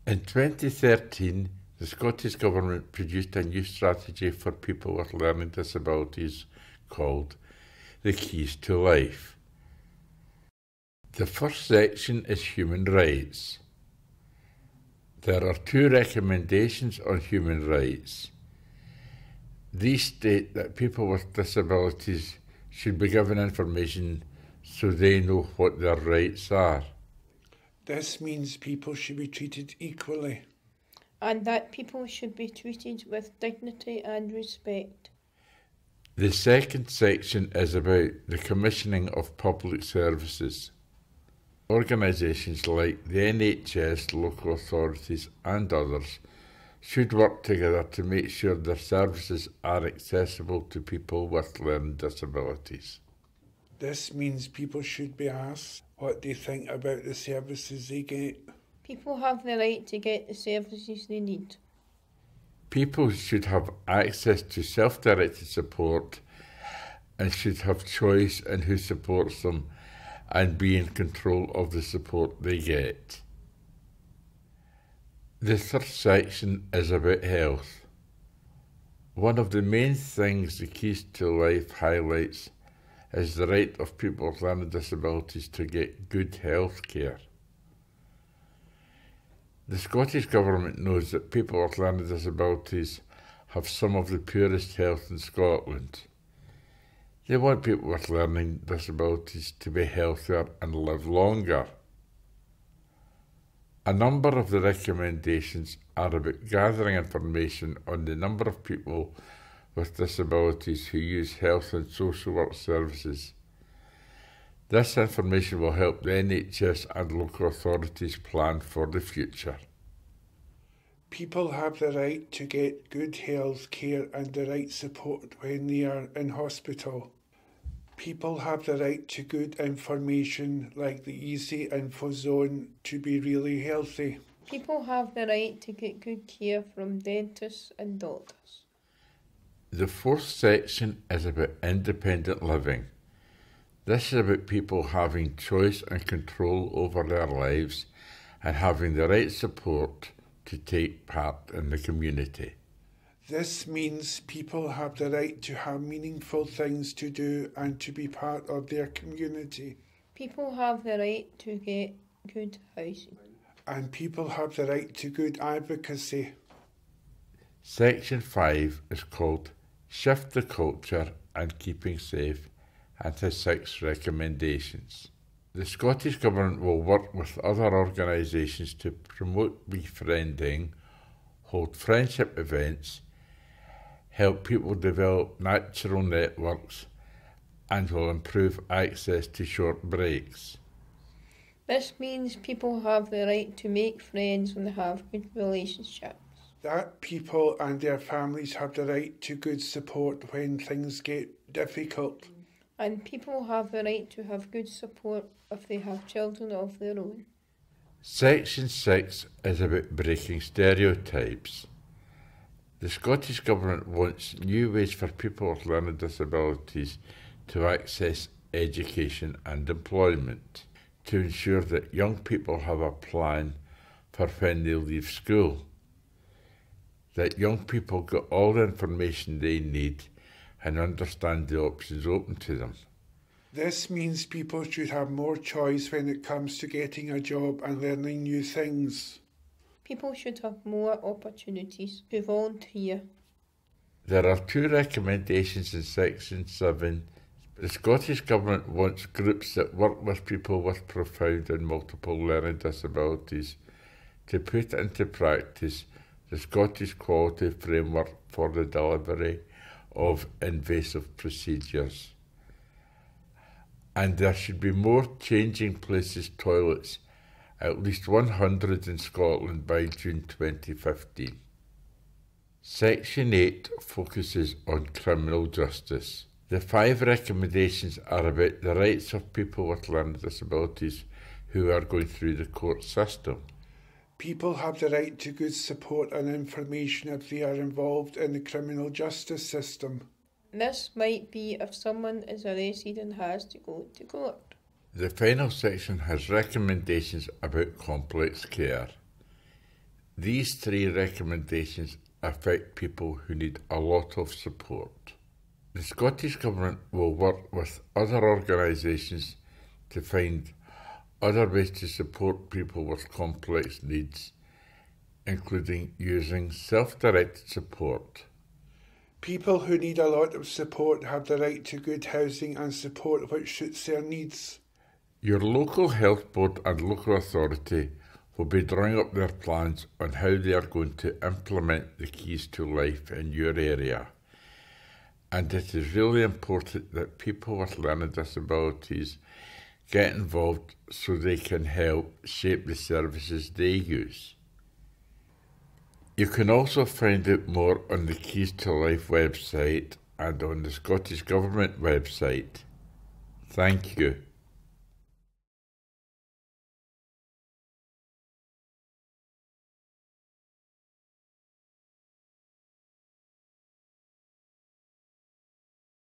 In 2013, the Scottish Government produced a new strategy for people with learning disabilities called The Keys to Life. The first section is human rights. There are 2 recommendations on human rights. These state that people with disabilities should be given information so they know what their rights are. This means people should be treated equally. And that people should be treated with dignity and respect. The second section is about the commissioning of public services. Organisations like the NHS, local authorities and others should work together to make sure their services are accessible to people with learning disabilities. This means people should be asked what they think about the services they get. People have the right to get the services they need. People should have access to self-directed support and should have choice in who supports them and be in control of the support they get. The third section is about health. One of the main things the Keys to Life highlights is the right of people with learning disabilities to get good health care. The Scottish Government knows that people with learning disabilities have some of the poorest health in Scotland. They want people with learning disabilities to be healthier and live longer. A number of the recommendations are about gathering information on the number of people with disabilities who use health and social work services. This information will help the NHS and local authorities plan for the future. People have the right to get good health care and the right support when they are in hospital. People have the right to good information like the Easy Info Zone to be really healthy. People have the right to get good care from dentists and doctors. The fourth section is about independent living. This is about people having choice and control over their lives and having the right support to take part in the community. This means people have the right to have meaningful things to do and to be part of their community. People have the right to get good housing. And people have the right to good advocacy. Section 5 is called Shift the Culture and Keeping Safe and has 6 recommendations. The Scottish Government will work with other organisations to promote befriending, hold friendship events, help people develop natural networks, and will improve access to short breaks. This means people have the right to make friends and have good relationships. That people and their families have the right to good support when things get difficult. And people have the right to have good support if they have children of their own. Section 6 is about breaking stereotypes. The Scottish Government wants new ways for people with learning disabilities to access education and employment, to ensure that young people have a plan for when they leave school, that young people get all the information they need and understand the options open to them. This means people should have more choice when it comes to getting a job and learning new things. People should have more opportunities to volunteer. There are 2 recommendations in Section 7. The Scottish Government wants groups that work with people with profound and multiple learning disabilities to put into practice the Scottish Quality Framework for the delivery of invasive procedures. And there should be more changing places toilets, at least 100 in Scotland by June 2015. Section 8 focuses on criminal justice. The 5 recommendations are about the rights of people with learning disabilities who are going through the court system. People have the right to good support and information if they are involved in the criminal justice system. This might be if someone is arrested and has to go to court. The final section has recommendations about complex care. These 3 recommendations affect people who need a lot of support. The Scottish Government will work with other organisations to find other ways to support people with complex needs, including using self-directed support. People who need a lot of support have the right to good housing and support which suits their needs. Your local health board and local authority will be drawing up their plans on how they are going to implement the Keys to Life in your area. And it is really important that people with learning disabilities get involved so they can help shape the services they use. You can also find out more on the Keys to Life website and on the Scottish Government website. Thank you.